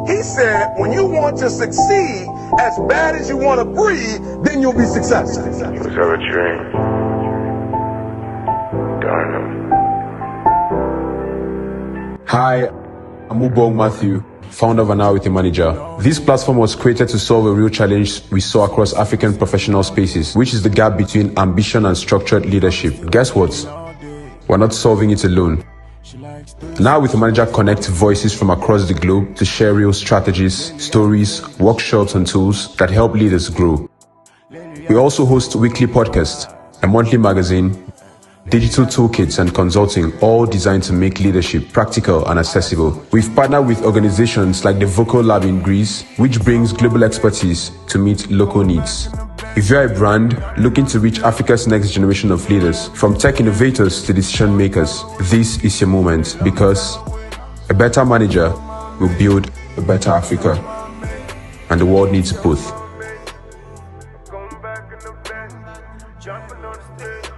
He said, when you want to succeed as bad as you want to breathe, then you'll be successful. Was that a dream? Darn. Hi, I'm Ubong Mathew, founder of An Hour with a Manager. This platform was created to solve a real challenge we saw across African professional spaces, which is the gap between ambition and structured leadership. Guess what? We're not solving it alone. Now with a Manager connects voices from across the globe to share real strategies, stories, workshops and tools that help leaders grow. We also host weekly podcasts, a monthly magazine, digital toolkits and consulting, all designed to make leadership practical and accessible. We've partnered with organizations like the Vocal Lab in Greece, which brings global expertise to meet local needs. If you're a brand looking to reach Africa's next generation of leaders, from tech innovators to decision makers, this is your moment, because a better manager will build a better Africa, and the world needs both. Jumping on the stage.